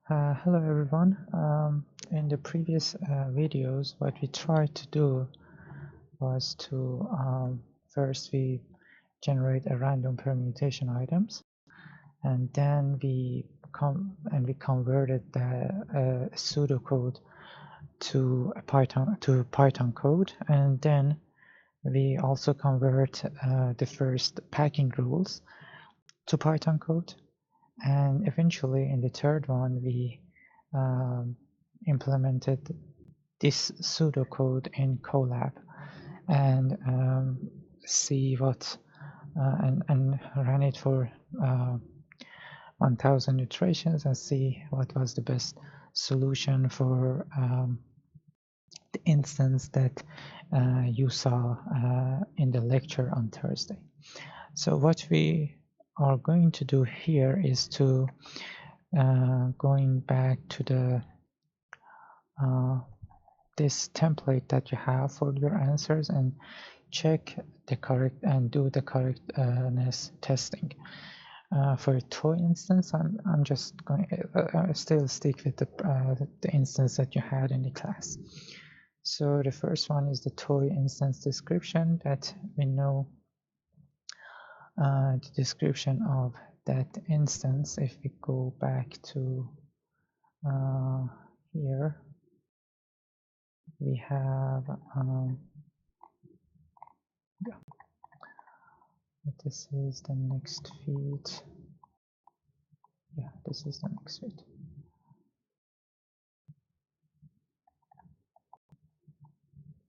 Hello everyone. In the previous videos, what we tried to do was to first we generate a random permutation items, and then we converted the pseudocode to a Python code, and then we also convert the first packing rules to Python code. And eventually in the third one, we implemented this pseudocode in Colab and see what and ran it for 1000 iterations and see what was the best solution for the instance that you saw in the lecture on Thursday. So what we are going to do here is to going back to the this template that you have for your answers and check the correct and do the correctness testing. For a toy instance, I'm just going still stick with the instance that you had in the class. So the first one is the toy instance description that we know the description of that instance. If we go back to here, we have this is the next feed. Yeah, this is the next feed.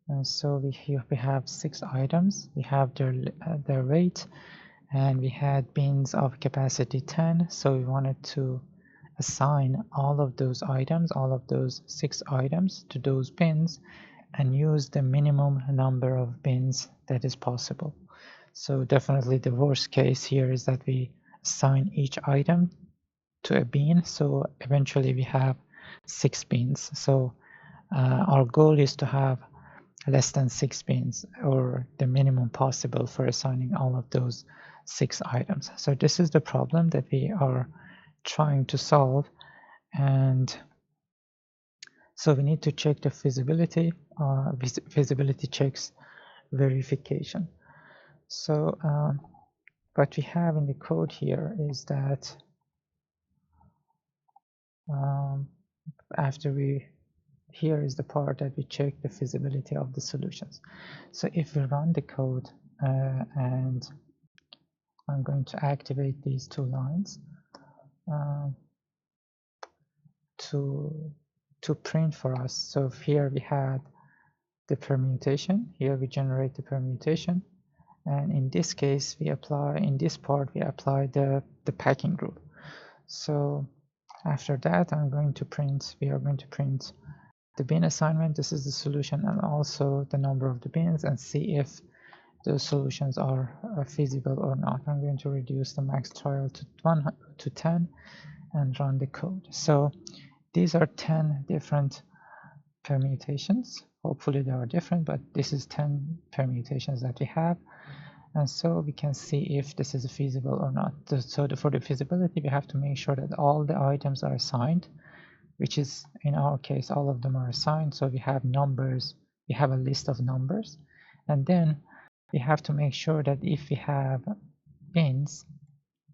And so we have 6 items. We have their weight, and we had bins of capacity 10. So we wanted to assign all of those items, all of those 6 items to those bins, and use the minimum number of bins that is possible. So definitely the worst case here is that we assign each item to a bin, so eventually we have 6 bins. So our goal is to have less than 6 bins, or the minimum possible for assigning all of those 6 items. So this is the problem that we are trying to solve, and so we need to check the feasibility checks verification. So what we have in the code here is that here is the part that we check the feasibility of the solutions. So if we run the code and I'm going to activate these 2 lines to print for us. So here we had the permutation. Here we generate the permutation, and in this case we apply, in this part we apply the packing rule. So after that we are going to print the bin assignment. This is the solution, and also the number of the bins, and see if those solutions are feasible or not. I'm going to reduce the max trial to 10 and run the code. So these are 10 different permutations. Hopefully they are different, but this is 10 permutations that we have, and so we can see if this is feasible or not. So for the feasibility, we have to make sure that all the items are assigned, which is in our case all of them are assigned. So we have numbers, we have a list of numbers, and then we have to make sure that if we have bins,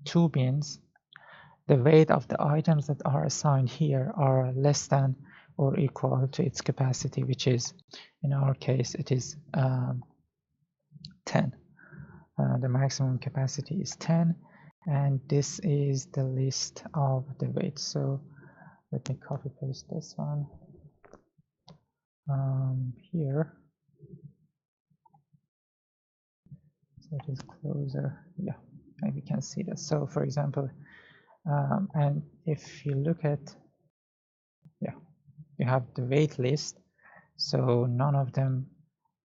2 bins, the weight of the items that are assigned here are less than or equal to its capacity, which is, in our case, it is 10. The maximum capacity is 10, and this is the list of the weights. So let me copy paste this one here, so it is closer. Yeah, maybe you can see this. So for example, and if you look at, yeah, you have the weight list, so none of them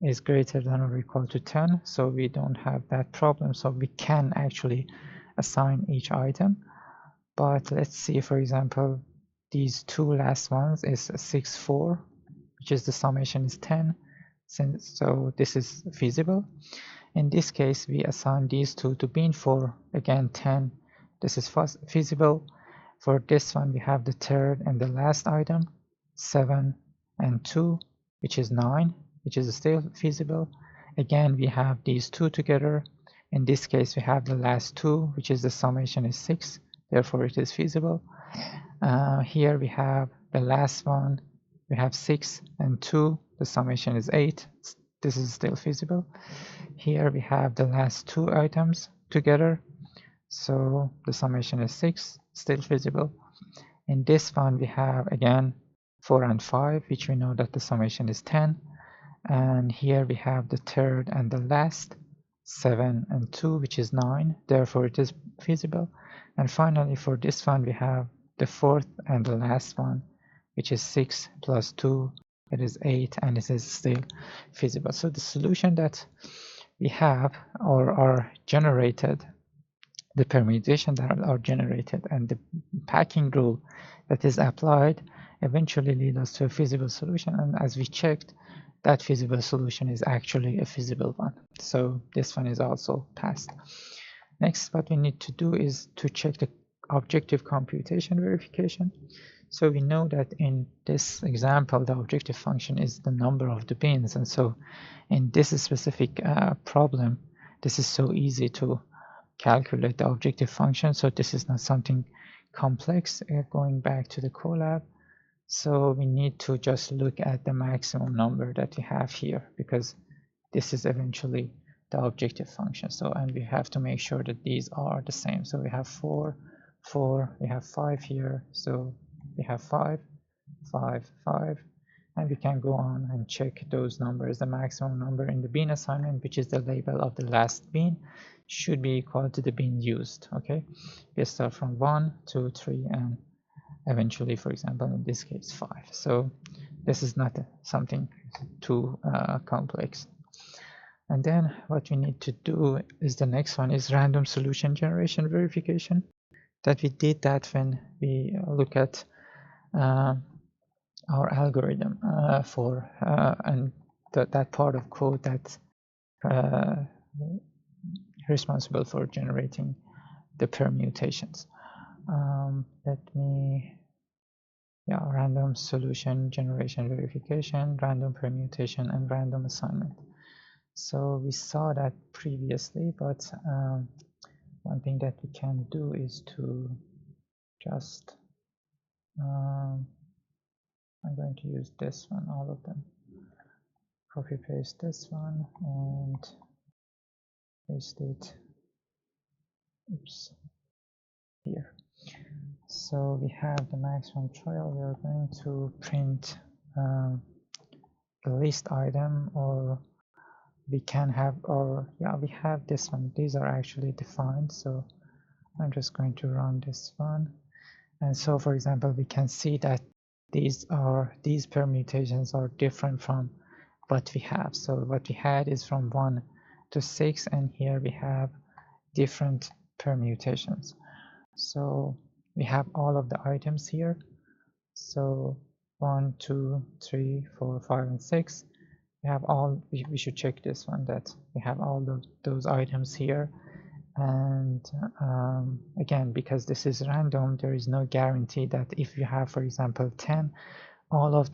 is greater than or equal to 10, so we don't have that problem. So we can actually assign each item. But let's see, for example, these 2 last ones is 6, 4, which is the summation is 10, so this is feasible. In this case, we assign these 2 to bin 4, again 10, this is feasible. For this one, we have the third and the last item, 7 and 2, which is 9, which is still feasible. Again, we have these two together. In this case, we have the last two, which is the summation is 6, therefore it is feasible. Here we have the last one, we have 6 and 2, the summation is 8, this is still feasible. Here we have the last two items together, so the summation is 6, still feasible. In this one we have again 4 and 5, which we know that the summation is 10. And here we have the third and the last, 7 and 2, which is 9, therefore it is feasible. And finally for this one we have the fourth and the last one, which is 6 plus 2, it is 8, and it is still feasible. So the solution that we have or are generated, the permutations that are generated and the packing rule that is applied eventually lead us to a feasible solution. And as we checked, that feasible solution is actually a feasible one. So this one is also passed. Next, what we need to do is to check the objective computation verification. So we know that in this example, the objective function is the number of the bins. And so in this specific problem, this is so easy to calculate the objective function. So this is not something complex. Going back to the Colab, so we need to just look at the maximum number that we have here, because this is eventually the objective function. So, and we have to make sure that these are the same. So we have 4, 4, we have 5 here. So we have 5, 5, 5, and we can go on and check those numbers. The maximum number in the bin assignment, which is the label of the last bin, should be equal to the bin used. Okay, we start from 1, 2, 3, and eventually, for example, in this case 5. So this is not something too complex. And then what we need to do is the next one is random solution generation verification. That we did that when we look at our algorithm for and that part of code that's responsible for generating the permutations. Let me, random solution generation verification, random permutation, and random assignment. So we saw that previously, but one thing that we can do is to just, I'm going to use this one, all of them. Copy paste this one and paste it, oops, here. So we have the maximum trial. We are going to print the list item, or we can have, or we have this one. These are actually defined, so I'm just going to run this one. And so, for example, we can see that these permutations are different from what we have. So what we had is from 1 to 6, and here we have different permutations. So we have all of the items here. So 1, 2, 3, 4, 5, and 6. We have all, we should check this one, that we have all those items here. And again, because this is random, there is no guarantee that if you have, for example, 10, all of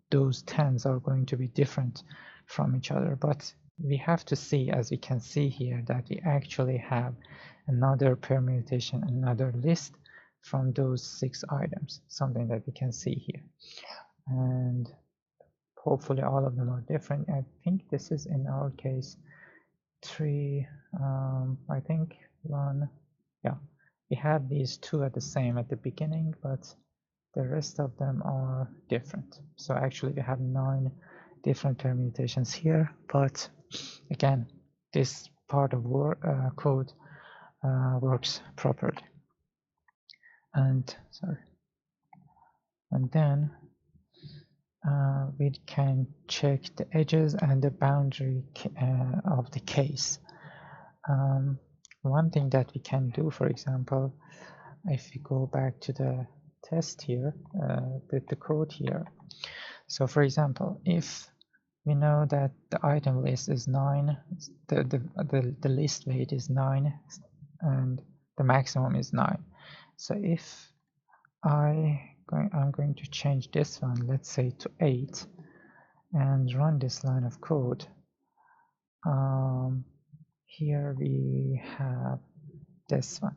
those 10s are going to be different from each other. But we have to see, as we can see here, that we actually have another permutation, another list from those 6 items, something that we can see here. And hopefully all of them are different. I think this is, in our case, 3, I think 1, we have these 2 at the beginning, but the rest of them are different. So actually we have 9 different permutations here, but again, this part of code works properly. And then we can check the edges and the boundary of the case. One thing that we can do, for example, if we go back to the test here, the code here. So for example, if we know that the item list is 9, the list weight is 9, and the maximum is 9. So if I'm going to change this one, let's say to 8, and run this line of code. Here we have this one.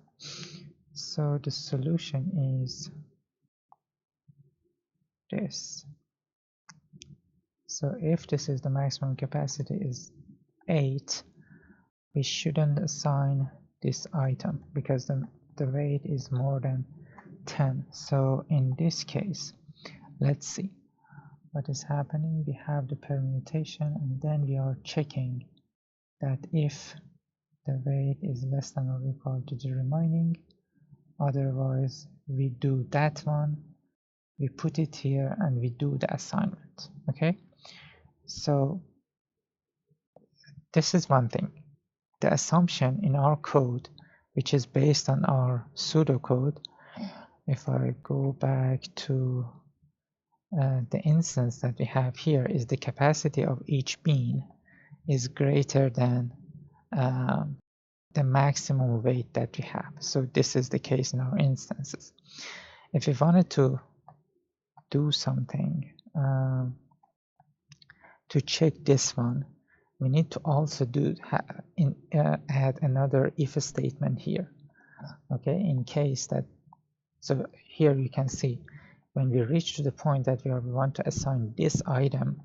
So the solution is this. So if this is the maximum capacity is 8, we shouldn't assign this item because the weight is more than 10. So in this case, let's see what is happening. We have the permutation, and then we are checking that if the weight is less than or equal to the remaining, otherwise we do that one, we put it here, and we do the assignment. Okay, so this is one thing. The assumption in our code, which is based on our pseudocode, if I go back to the instance that we have here, is the capacity of each bean is greater than the maximum weight that we have. So this is the case in our instances. If we wanted to do something to check this one, we need to also add another if statement here. Okay, in case that, so here you can see when we reach to the point that we want to assign this item,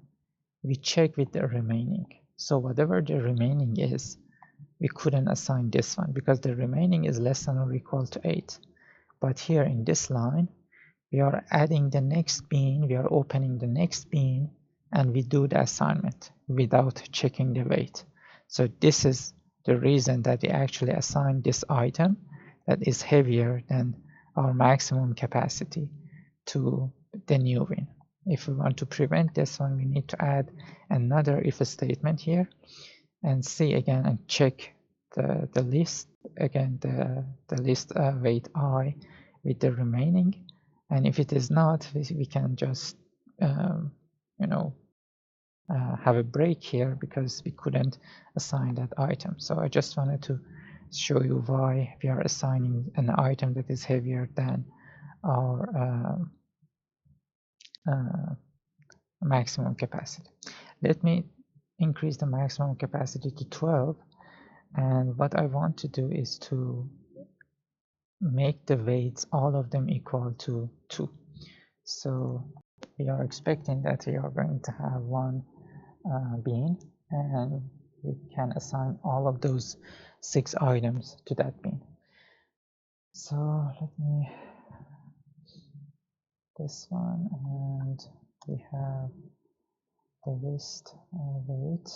we check with the remaining. So whatever the remaining is, we couldn't assign this one because the remaining is less than or equal to 8. But here in this line, we are adding the next bean, we are opening the next bean, and we do the assignment without checking the weight. So this is the reason that we actually assign this item that is heavier than our maximum capacity to the new bean. If we want to prevent this one, we need to add another if statement here and see again and check the list again, the list weight I with the remaining, and if it is not, we can just have a break here because we couldn't assign that item. So I just wanted to show you why we are assigning an item that is heavier than our maximum capacity. Let me increase the maximum capacity to 12, and what I want to do is to make the weights, all of them, equal to 2. So we are expecting that we are going to have one bean, and we can assign all of those 6 items to that bean. So let me this one, and we have the list weight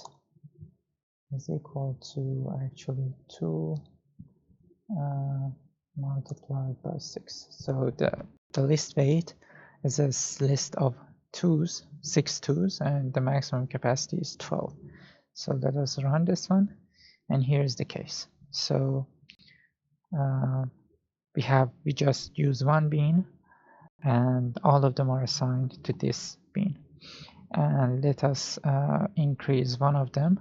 is equal to actually 2 multiplied by 6. So the list weight is a list of 2's, 6 2's, and the maximum capacity is 12. So let us run this one, and here's the case. So we just use one bean, and all of them are assigned to this bean. And let us increase one of them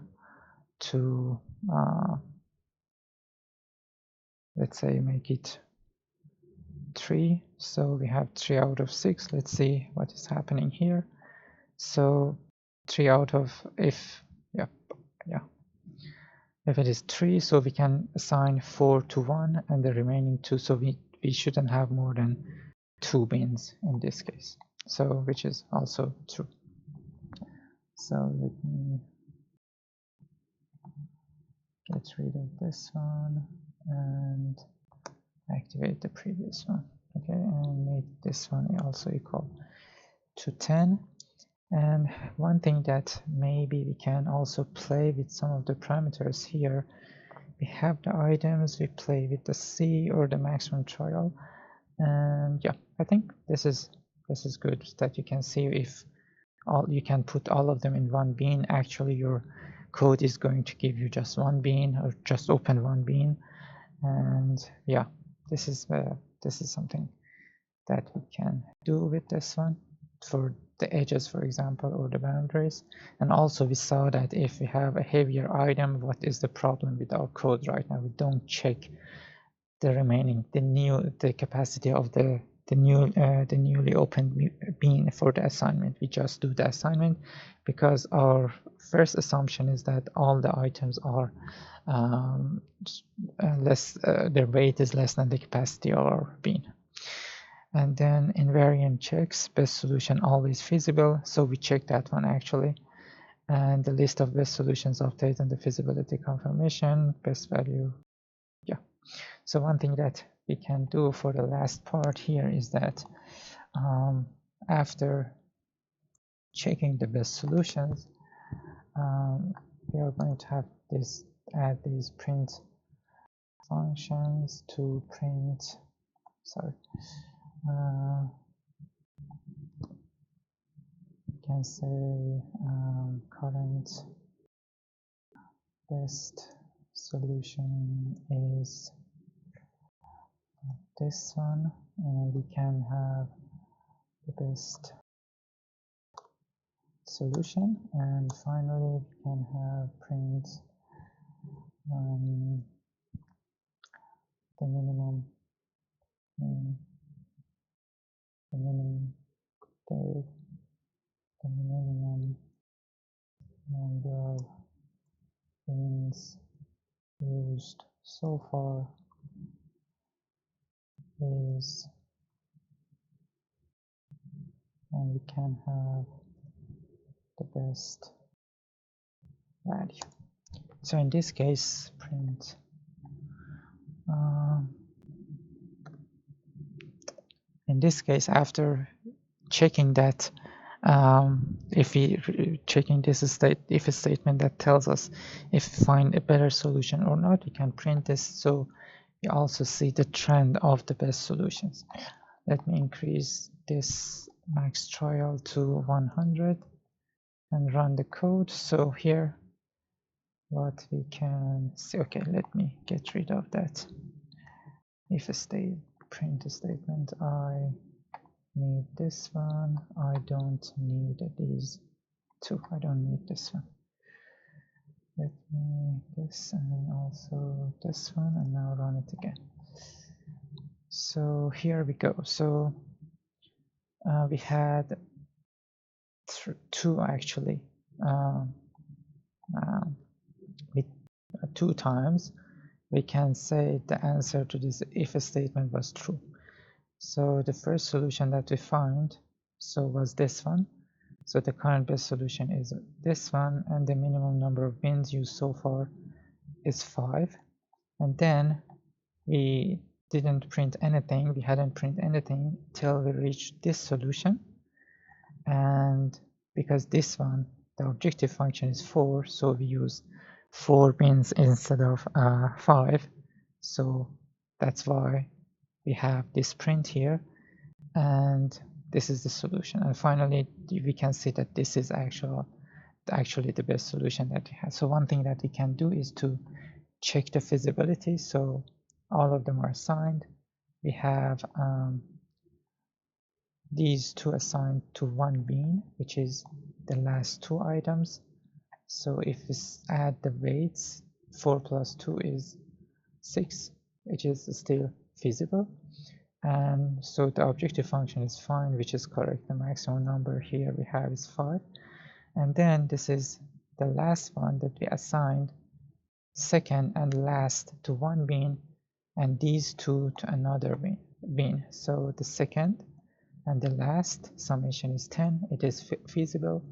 to let's say make it 3. So we have 3 out of 6. Let's see what is happening here. So 3 out of, if it is 3, so we can assign 4 to 1 and the remaining 2, so we shouldn't have more than 2 bins in this case, so which is also true. So let me get rid of this one and activate the previous one. Okay, and make this one also equal to 10. And one thing that maybe we can also play with some of the parameters here, we have the items, we play with the C or the maximum trial, and yeah, I think this is good, that you can see if you can put all of them in one bean. Actually your code is going to give you just one bean, or just open one bean. And yeah, this is something that we can do with this one for the edges, for example, or the boundaries. And also we saw that if we have a heavier item, what is the problem with our code right now? We don't check the remaining, the capacity of the newly opened bean for the assignment. We just do the assignment because our first assumption is that all the items are their weight is less than the capacity of our bean. And then invariant checks, best solution always feasible, so we check that one actually. And the list of best solutions update and the feasibility confirmation, best value. Yeah, so one thing that we can do for the last part here is that after checking the best solutions, we are going to have this, add these print functions to print, sorry, we can say current best solution is this one, and we can have the best solution, and finally we can have print the minimum the minimum number of beans used so far is, and we can have the best value. So in this case, print in this case, after checking that, if we checking this if a statement that tells us if we find a better solution or not, we can print this, so we also see the trend of the best solutions. Let me increase this max trial to 100 and run the code. So here what we can see, okay, let me get rid of that if a state print a statement. I need this one, I don't need these two, I don't need this one. Let me this, and then also this one, and now run it again. So here we go. So we had two actually, with 2 times we can say the answer to this if a statement was true. So the first solution that we find was this one. So the current best solution is this one, and the minimum number of beans used so far is 5. And then we didn't print anything, we hadn't print anything till we reached this solution. And because this one, the objective function is 4, so we use 4 beans instead of 5. So that's why we have this print here, and this is the solution. And finally we can see that this is actually the best solution that we have. So one thing that we can do is to check the feasibility. So all of them are assigned. We have these two assigned to one bean, which is the last 2 items. So if we add the weights, 4 plus 2 is 6, which is still feasible. And so the objective function is fine, which is correct. The maximum number here we have is 5. And then this is the last one that we assigned second and last to one bean, and these two to another bean. So the second and the last summation is 10, it is feasible,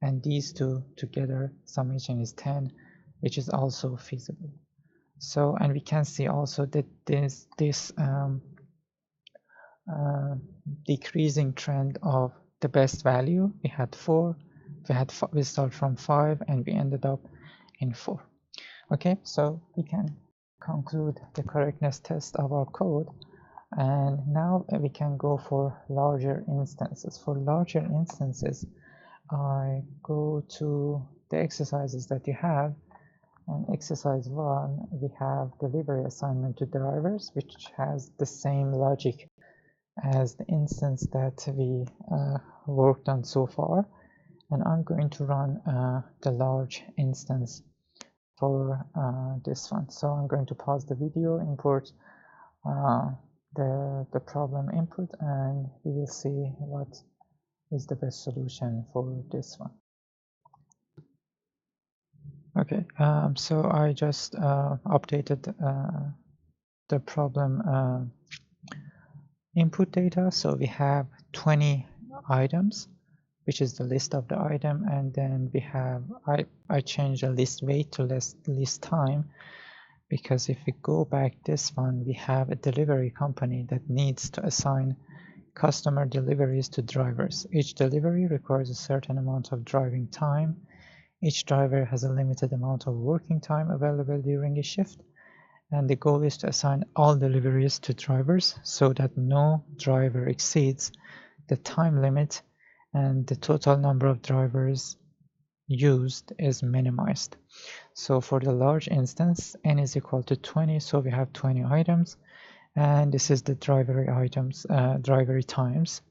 and these two together summation is 10, which is also feasible. So, and we can see also that this decreasing trend of the best value. We had 4, we start from 5, and we ended up in 4. Okay, so we can conclude the correctness test of our code, and now we can go for larger instances. For larger instances, I go to the exercises that you have, and exercise 1, we have delivery assignment to drivers, which has the same logic as the instance that we worked on so far. And I'm going to run the large instance for this one. So I'm going to pause the video, import the problem input, and we will see what is the best solution for this one. Okay, so I just updated the problem input data. So we have 20 items, which is the list of the item, and then we have I changed the list weight to list time, because if we go back this one, we have a delivery company that needs to assign customer deliveries to drivers. Each delivery requires a certain amount of driving time. Each driver has a limited amount of working time available during a shift, and the goal is to assign all deliveries to drivers so that no driver exceeds the time limit and the total number of drivers used is minimized. So for the large instance, n is equal to 20, so we have 20 items, and this is the driver times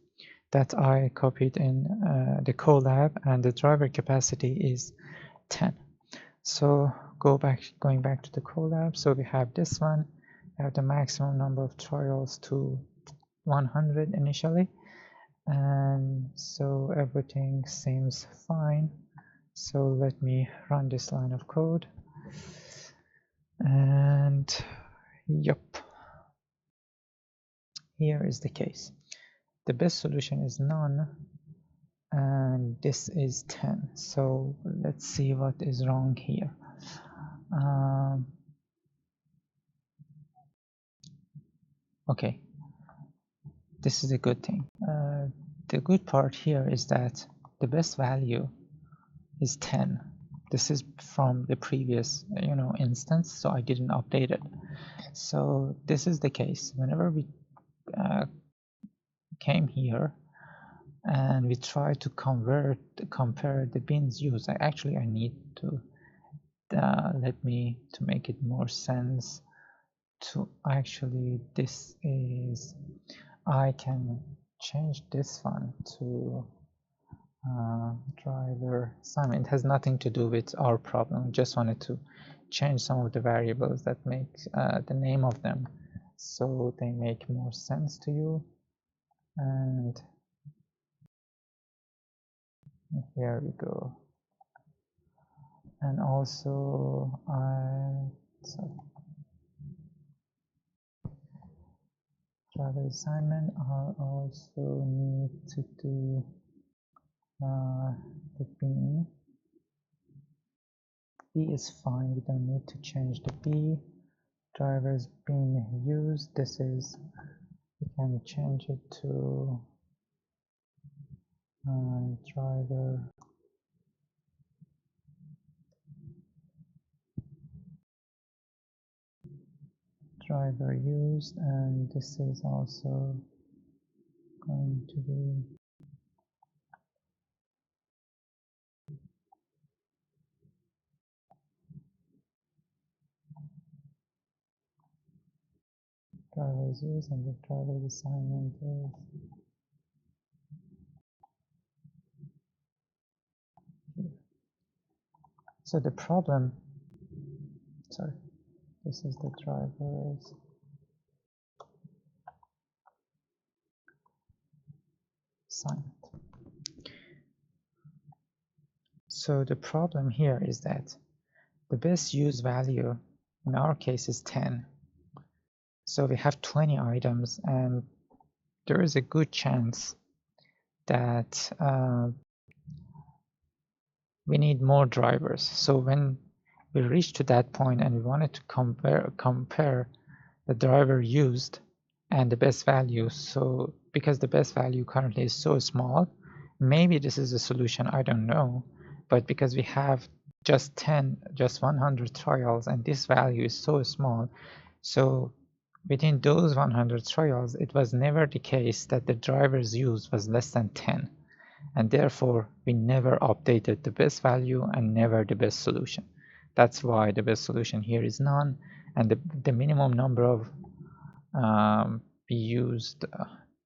that I copied in the Colab, and the driver capacity is 10. So going back to the Colab, so we have this one. We have the maximum number of trials to 100 initially, and so everything seems fine. So let me run this line of code, and yep, here is the case. The best solution is none, and this is 10. So let's see what is wrong here. Okay, this is a good thing. The good part here is that the best value is 10. This is from the previous instance, so I didn't update it. So this is the case. Whenever we came here and we try to compare the bins used, I need to to make it more sense to actually, this is, I can change this one to driver assignment. It has nothing to do with our problem. Just wanted to change some of the variables that make the name of them so they make more sense to you. And here we go. And also driver assignment, I also need to do the bin. B is fine, we don't need to change the B. Drivers being used, this is, we can change it to driver used, and this is also going to be drivers used, and the driver assignment is here. So the problem, sorry, this is the driver's assignment. So the problem here is that the best use value in our case is 10. So we have 20 items, and there is a good chance that we need more drivers. So when we reach to that point and we wanted to compare the driver used and the best value, so because the best value currently is so small, maybe this is a solution, I don't know, but because we have just 100 trials and this value is so small, so within those 100 trials it was never the case that the drivers used was less than 10, and therefore we never updated the best value and never the best solution. That's why the best solution here is none, and the minimum number of we used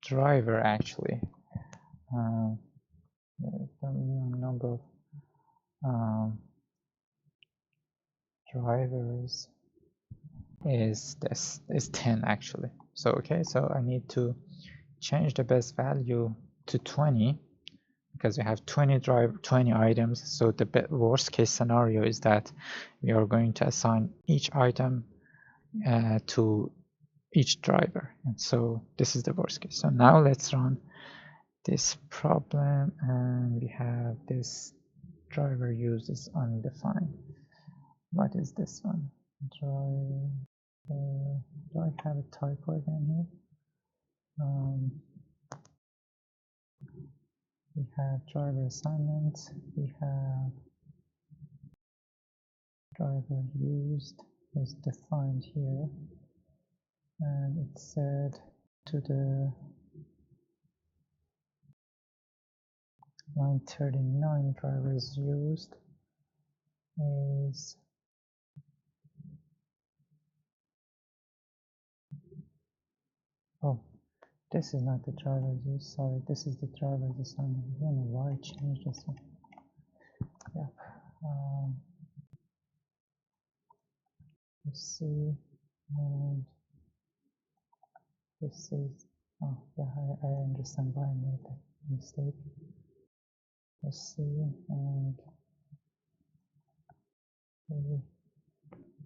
driver actually, the minimum number of drivers is this, is 10 actually. So okay, so I need to change the best value to 20 because we have 20 items. So the worst case scenario is that we are going to assign each item to each driver, and so this is the worst case. So now let's run this problem, and we have this driver use is undefined. What is this one? Driver, do I have a typo again here? We have driver assignment, we have driver used is defined here, and it said to the line 39 drivers used is oh, this is not the driver's use, sorry, this is the driver's assignment. I don't know why I changed this one. Yeah. Let's see, and this is, oh yeah, I understand why I made that mistake. Let's see, and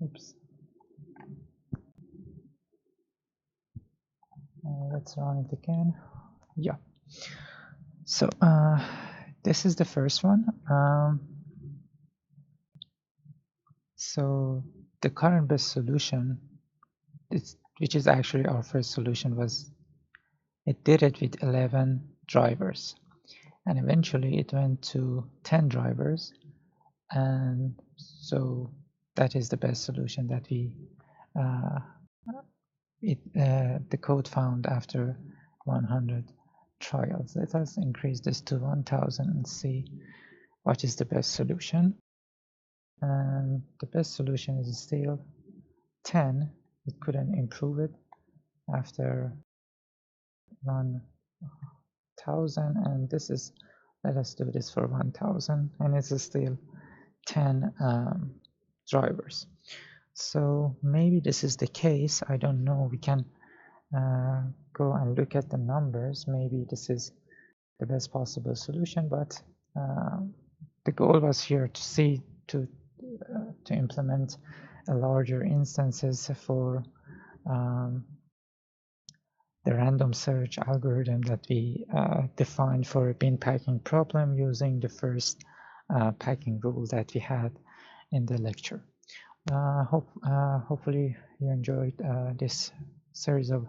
oops. Let's run it again. Yeah. So this is the first one. So the current best solution, which is actually our first solution, was it did it with 11 drivers, and eventually it went to 10 drivers, and so that is the best solution that we the code found after 100 trials. Let us increase this to 1000 and see what is the best solution. And the best solution is still 10. It couldn't improve it after 1000, and this is, let us do this for 1000, and it's still 10 drivers. So maybe this is the case, I don't know. We can go and look at the numbers. Maybe this is the best possible solution, but the goal was here to see to implement a larger instances for the random search algorithm that we defined for a bin packing problem using the first packing rule that we had in the lecture. Hopefully you enjoyed this series of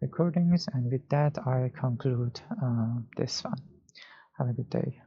recordings, and with that I conclude this one. Have a good day.